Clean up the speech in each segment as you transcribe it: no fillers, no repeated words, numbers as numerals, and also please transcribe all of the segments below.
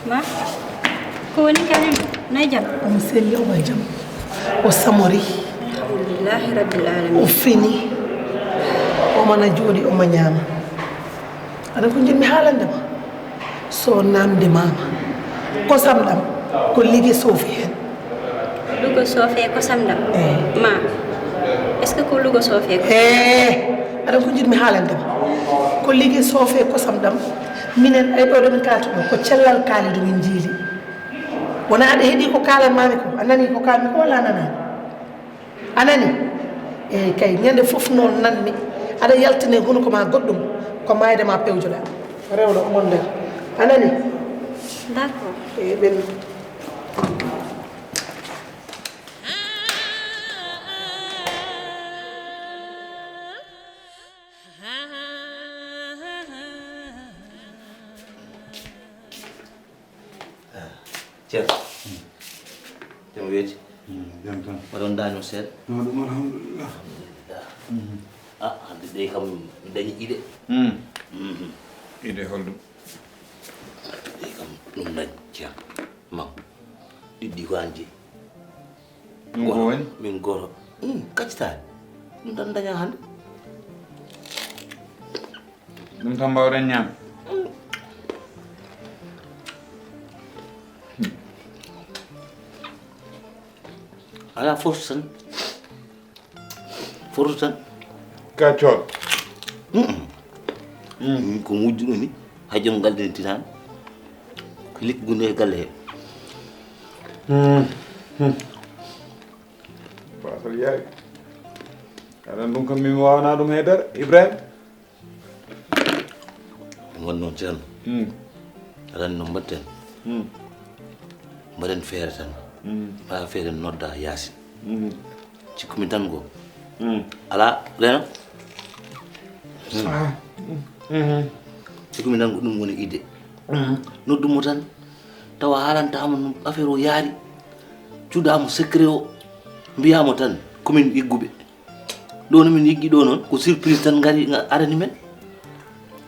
Ma, ko ni kalim na jam. Amseli o jam. O samori. Alhamdulillah rabbil alamin. O fini. O mana jodi o manyama. Ada ko jimi halande ma. So namde mama. Ko samdam ko ligi sofi hen. Lugo sofi ko samdam. Ma. Est-ce que ko lugo sofi ko? Ada ko jimi halande ma. Ko ligi sofi ko samdam. Minen ay do min kalto ko cellal kalidu min jili. Wona ade hedi ko kala mami ko anani ko kami ko wala nanani. Anani kay ñande fof non nanmi ada yaltine gonu ko ma goddum ko mayde ma pewjoda rewdo o mon der anani D'accord ben Cek. Jam wéet. Jam tan. Ma doon dañu seet. No dum alhamdulillah. Ah, day xam dañu ide. Ide holdum. Day xam dum nañ Cek. Mam. Di ko andi. Dum ko woni? Min goro. Kacta. Dum tan daña hande. Dum tan bawren ñam. Ala forsan. Forsan. Kacol. Ko mujjuno ni hajjon galde titan. Ko lik gunde galle. Pasal yaay. Ada dum kam mi wawana dum hedar Ibrahim. Wonno tan. Ala no mbatten. Mbaden feere tan. Ba feere nodda Yasin. Ci kumi tan go. Ala lena. Ci kumi tan go dum woni ide. Noddu mo tan tawa halanta am affaire o yaari. Cuudamo secret o mbiyamo tan commune iggube. Do no min yiggi do non ko surprise tan ngari arani men.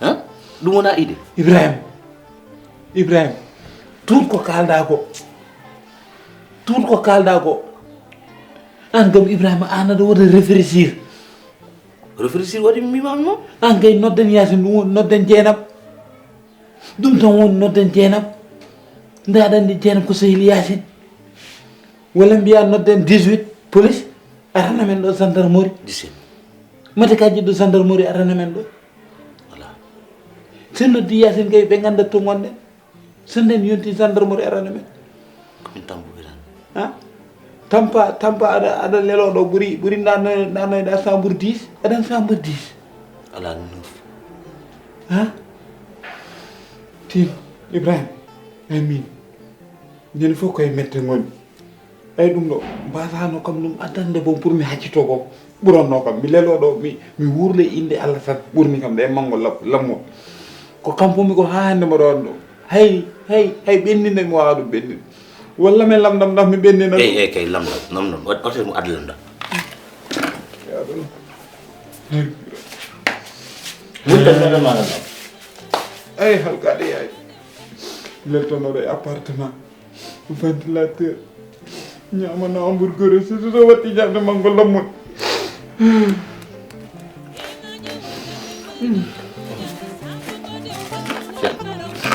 Han? Dum wona ide. Ibrahim. Tout ko kalda ko. Tout ko kalda ko. An gam Ibrahim ana do wada réfléchir. Réfléchir wadi mi mam non? An gay nodden Yasin dum nodden Jenab. Dum tan won nodden Jenab. Ndadan di Jenab ko sehil Yasin. Wala mbiya nodden 18 police arana men do gendarmerie 17. mate kaji do gendarmerie arana men do. Voilà. Sen noddi Yasin kay be ganda to ngonde. Senden yonti gendarmerie arana men. Min tambu be tan. Ha? Tampa ada lelo do buri nano da sambur 10 ada sambur 10 Ala 9. ha Tim Ibrahim amin ñen fo koy mette ngol ay dum do basano kam dum atande bon pour mi haccito ko buronno kam mi lelo do mi wurle inde Allah sat burni kam de mangol lammo ko kampo mi ko hande mo don do hay benninde mo waadu benninde walla men lamdam ndax mi bennina kay lamdam nam otel mu adlanda ya do wutta mena mala ay halkade ay leltono do appartement ventilateur nyama na hamburger c'est do wati jande mangol lammo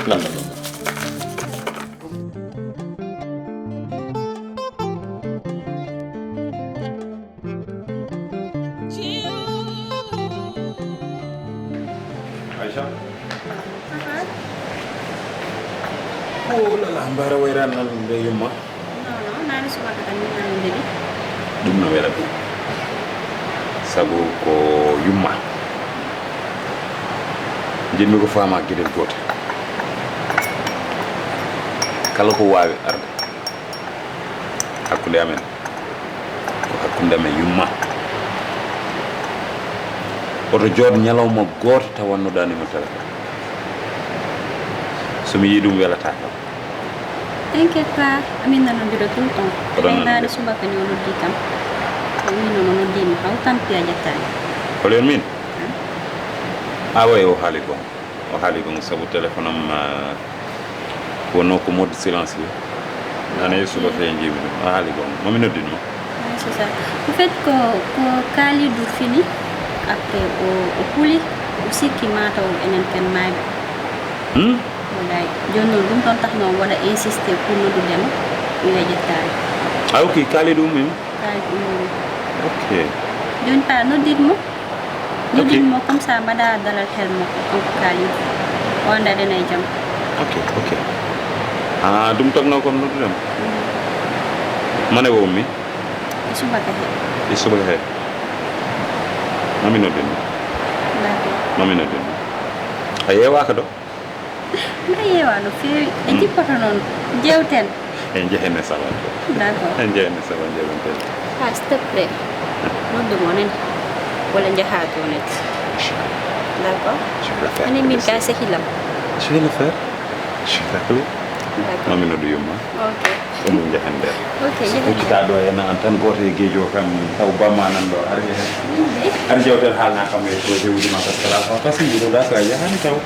lamdam Aisha oh la mbara wayran nan de yumma Non, nani suba ka tan nani dedi. dum no wela bi sabu ko yumma jimmi ko fama gidel gote kala ko wawi arde hakkunde amen ko hakkunde amen yumma oto jood ñalawma goto tawanno dani mo téléphone somi yi dum welata kam T'inquiète pas, amin nanu bido tout le temps. Oɗon Nani suba ka ni wono di kam. Ko mi no di mi haw tampi a jattani. holen min awa o haali bon sabu téléphone am wono ko mode silencieux nana yesuba fe njimi haali gon mami noddino c'est ça en fait ko kali du fini après o puli aussi qui mata o enen ken maabe wallahi jonno dum ton tax non wala insister pour no du dem yo jettali ok kali dum min ok jon pa no ditmo comme ça mada dalal xel mo ko kali wanda denay jam ok dum tok na kon no du dem mané wo mi isuba he mami noddino mami noddino a yeewa ka do mbiɗa yeewa no feewi e jippoto noon jewten en jehenne saban d'accord en jehenne saban jewten ha s'il te plaît noddumo nen walla jaha tonet d'accord ani min ka sehilam je vais le faire je vais l'appeler mami noddu yumma ok on jahen der ok kita do en an tan goto e gejo kam taw bamma nan do ar jewten halna kam e projet wuji ma parce que la fa parce que do da ka jahani taw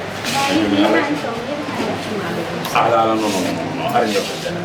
ala non ar jewten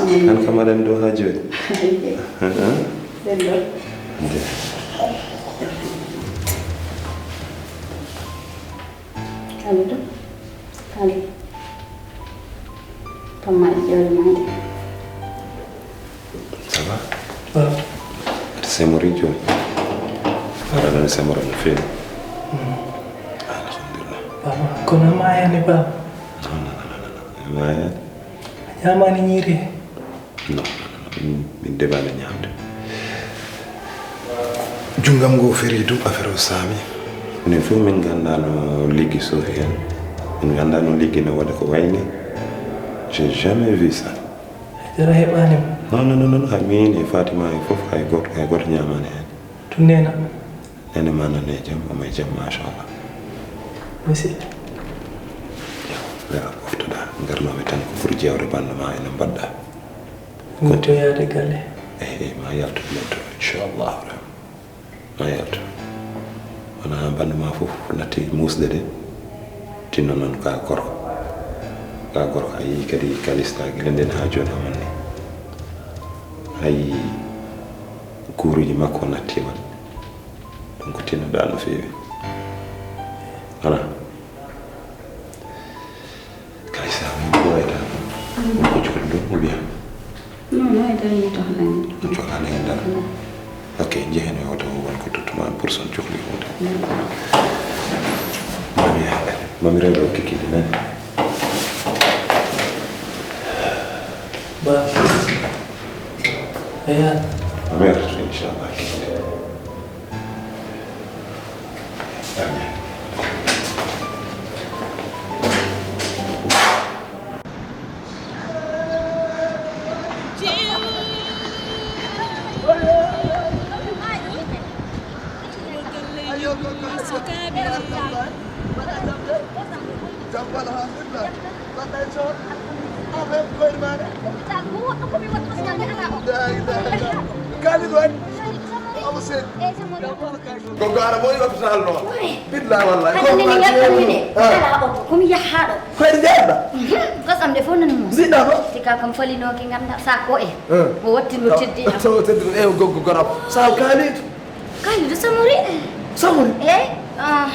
Kan kamarin do hajo. Kali. Pamai jauh mana? Ça va? C'est Morijo. Ada c'est Moron film. Alhamdulillah. Baba, kuna maya ni baba? Non. Maya? Nyama ni nyiri? Non. Min debana nyamde. Jungam go feri du affaire sami. Ne fu min gandano ligi sofian. Min gandano ligi na wada ko wayni. J'ai jamais vu ça. Jara hebani. Non. Amin e Fatima e fof kay got nyamane. Tunena. Nene mana ne jam amay jam mashallah. Merci. Ya oftuda ngarno mi tan ko fur jewre bande ma ene badda. Ngoto yaade galle. Ma yaltu metto inshallah. Ma yaltu. Wana bande ma fof nati musde de. Tinno non ka korko. Ka korko ayi kadi kalista gilenden ha joni amani. Ayi kuruji makko natti wal. Donc tinno dano fewi. Voilà. Kalista mi ko eta. Ko jukul ou bien? Non, এটা নিয়ে তো হলো না। Jola na ngenda. Ok, jehene oto won ko tutuma pour son jukli oto. Mami redo kiki de nan. Ba. Ayan. Mer inshallah kiki. Amin. musse gogo ara boy hospital no billahi wallahi ko ni yakkamine ala o ko mi yahado ko en derda gasam de fo nan mo zida ko tika kam falino ki ganda sa ko e mo wattino teddi am so teddi e gogo gorab sa kalit du samuri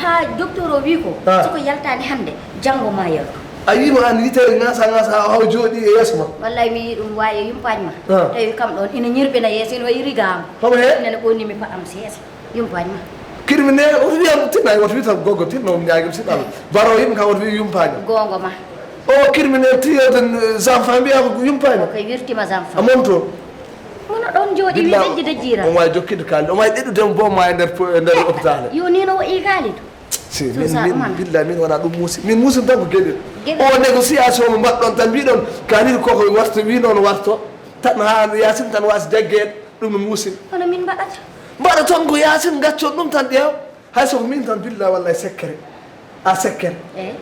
ha docteur o wi ko soko yaltani hande jango ma yer ayi mo an yitere ngasa haw jodi e yesma wallahi mi dum waye yumpañ ma tawi kam don ina ñirbe na yeso no irigam homo he nene bonni mi fa am ses yumpañ ma criminel o wi am tinay wat wi tan gogo tinno nyaagim sidal baro yim ka wat wi yumpañ gongo ma o criminel tiyoden enfant bi am yumpañ ko wirtima enfant amonto mono don jodi wi dejji dejjira o way jokkide kalde o way deddu dem bo ma nder hôpital yo ni no yi kalito si min billahi min wana dum musi min musi tan ko gede o négociation mo baddon tan bi don kanir ko ko warto wi non warto tan ha yasin tan was jagged dum no musi kono min badata bada ton ko yasin gaccio dum tan dew hay so min tan billahi wallahi sekkere a sekkere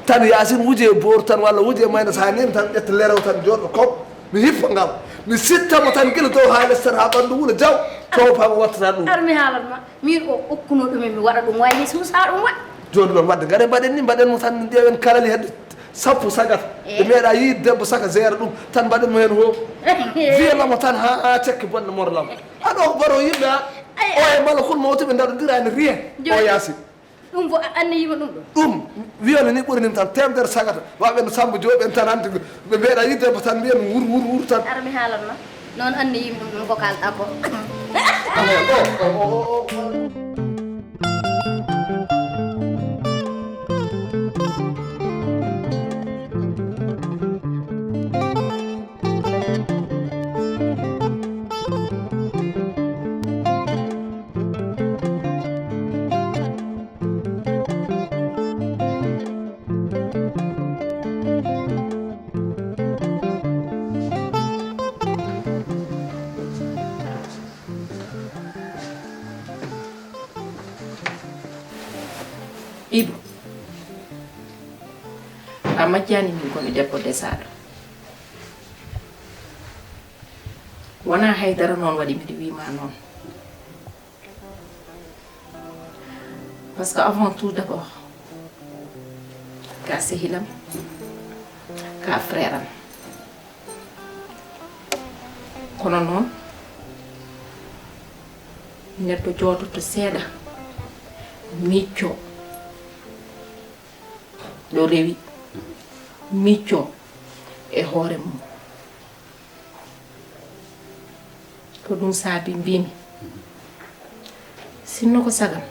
tan yasin wuje bor tan walla wuje mayna sa nem tan jet leraw tan jordo ko mi hippa ngam mi sitta mo tan gelo do ha lestar ha bandu wula jaw to pa watta dum armi halalma mir o okkuno dum mi wada dum wayni susa dum wa joni non wadde gare mbaɗen ni mbaɗen mo tan ƴeewen kalali hedde sappo sagat ɓe meeɗa yiide debbo saka zéro ɗum tan mbaɗen mo hen ho wiyalamo tan ha cekke bonɗe morlam aɗo ko baro yimɓe o e mala kol mawtuɓe daɗodirani rien o yaasi ɗum fo annayima ɗum ɗum wiyane ni ɓuuri nim tan temedere sagata waɓen Samba Diop en tan hande ɓe meeɗa yiide debbo tan mbiyen wur tan armi haalanma noon annayima ɗum ko kalɗa ko Ibu amajjani min komi debbo desaɗo wona haydara noon waɗi mbiɗa wima noon par ce que avant tout d' abord ka sehilam ka frère am kono noon neɗɗo jooɗoto seeɗa micco ɗo rewi micco e hoore mum ko ɗum saabi mbimi sinno ko sagam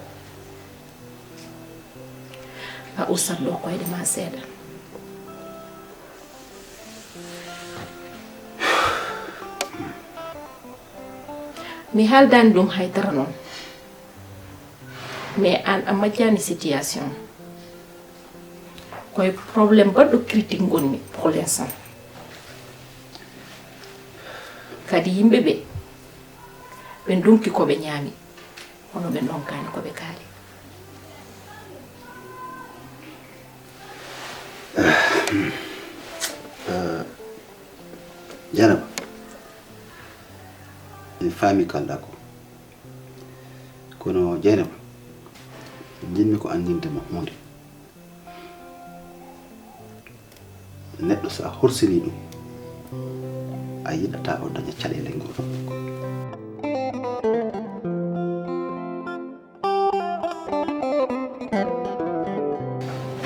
a ustat ɗo koyɗe ma seeɗa mi haaldani ɗum haydara noon mais an a majjani situation koye probléme baɗɗo critique gonmi pour l'instant kadi yimɓe ɓe ɓe donki koɓe ñaami hono ɓe donkani koɓe kaali Janab mi faami kalɗa ko kono Jeynaba jinmi ko andindema hunde neɗɗo sa horsini ɗum a yiɗata o daña caɗele ngoɗo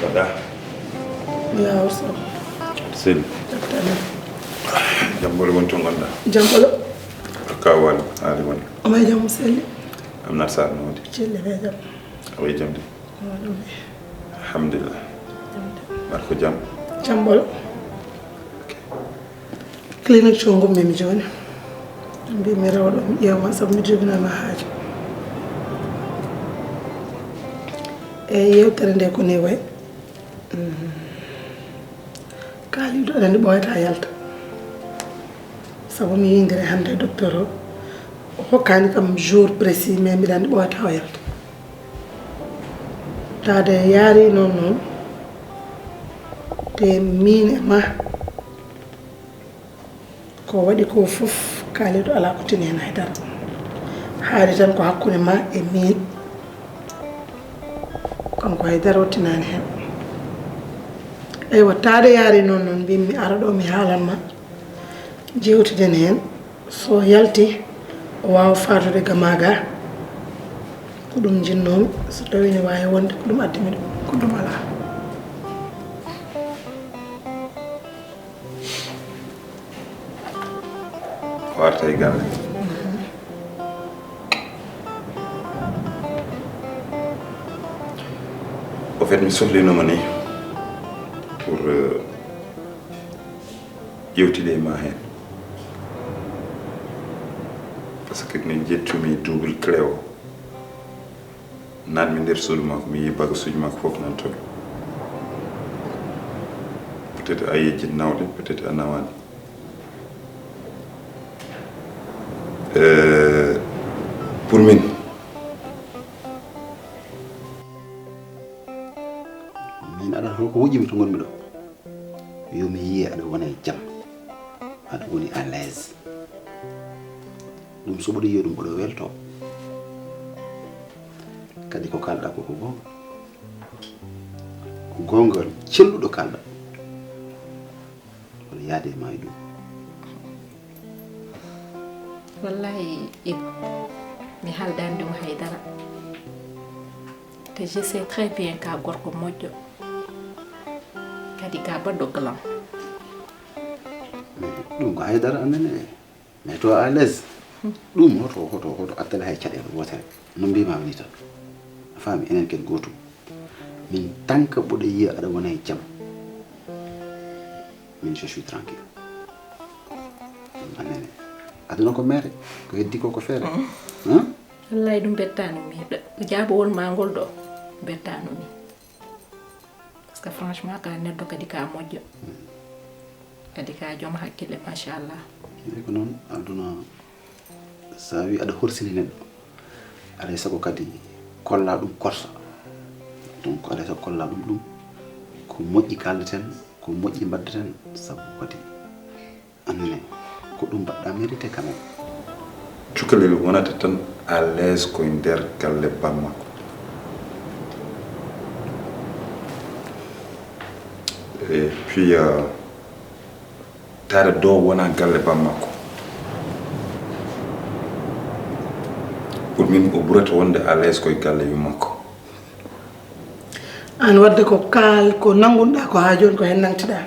Bada ya wasa sel jambolo won to gonda jambolo kawal ali won amay jam selli am na sa no di celle be jam away jamde alhamdulillah barko jam jambolo clinique chongo memi joni mbi mi rawdo yewa sabu mi jogina ma haaji e yewtere nde ko ni way kaalido aɗa andi ɓoyata yalta sabu mi yindiri hande docteur o hokkani kam jour précis mais mbiɗa andi ɓoyata o yalta tade yaari noon noon te min e ma ko waɗi ko fof kaalido ala ko tini hen haydara haali tan ko hakkude ma e min kanko haydara wattinani hen eywa taade yaari noon noon mbimi ara ɗo mi haalanma jewtiden hen so yalti o wawa fatude gamaga ko ɗum jinnomi so tawi ne wawi wonde ko ɗum addimi ɗum ko ɗum ala warta e galle au fait mi sohlinoma ni pour ƴewtide ma hen par ce que min jettumi double clé o nanmi nder suudu makko mi yi bagasuji makko foof nan toon peut être a yejjit nawde peut être a nawani pour min min aɗa ko wujjimi to gonmi ɗo yomi yiye aɗa wona e jaam aɗa woni à l'aise ɗum so ɓoɗo yiya ɗum ɓoɗo welto kadi ko kalɗa koko gonga ko gongal celluɗo kalɗa wona yaade ma e ɗum wallahi mi haaldani ɗum haydara te je sais très bien ka gorko moƴƴo kadi ka baɗɗo glam ɗum ko haydara annene mais to à l'aise ɗum hoto attala hay caɗele wotere no mbimami ni tan a faami enen ken gotum min tant que ɓoɗo yiya aɗa wona e jaam min je suis tranquille annene aduna ko mere ko heddi ko ko feere wallahi ɗum bettanumi ɗo jaabowol ma ngol ɗo bettanumi par ce que franchement ka neɗɗo kadi ka moƴƴo kadi ka joom hakkille machallah eyi ko noon aduna sa wi aɗa horsini neɗɗo alay sago kadi kolla ɗum korsa donc alay sago kolla ɗum ɗum ko moƴƴi kaldeten ko moƴƴi mbaddeten sabu kadi annene ko ɗum mbaɗɗa mérité quand même cukalel wonata tan à l'aise koye nder galle bammakko et puis tare dow wona galle bammakko pour min o ɓurata wonde à l'aise koye galle yummakko an wadde ko kaal ko nangunɗa ko ha joni ko hen nangtiɗa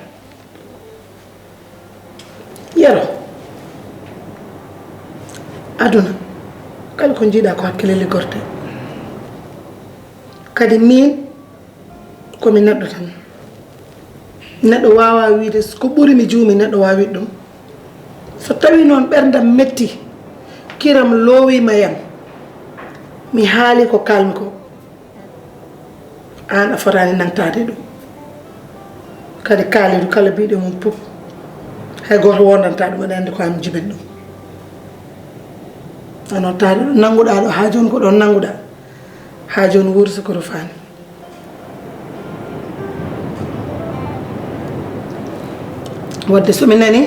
yero aduna kala ko jiiɗa ko hakkille liggorte kadi min komi neɗɗo tan neɗɗo wawa wiide ko ɓuuri mi juumi neɗɗo wawi ɗum so tawi noon ɓerdam metti kiram loowima yam mi haali ko kalmi ko an a fotani nantade ɗum kadi kaalidu kala biɗo mum pop hay goto wondanta ɗum aɗa andi ko ami jibin ɗum ano taade ɗo nanguɗa ɗo ha joni ko ɗon nanguɗa ha joni wuuri soko rufani wadde somi nani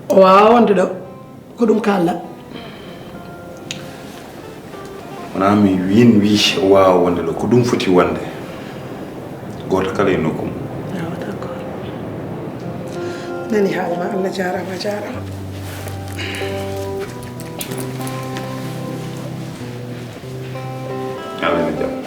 o wawa wonde ɗo ko ɗum kalɗa wona mi win wi o wawa wonde ɗo ko ɗum foti wonde goto kala e nokkum awa d' accord nani haalma Allah jarama jarama Allah ne jaam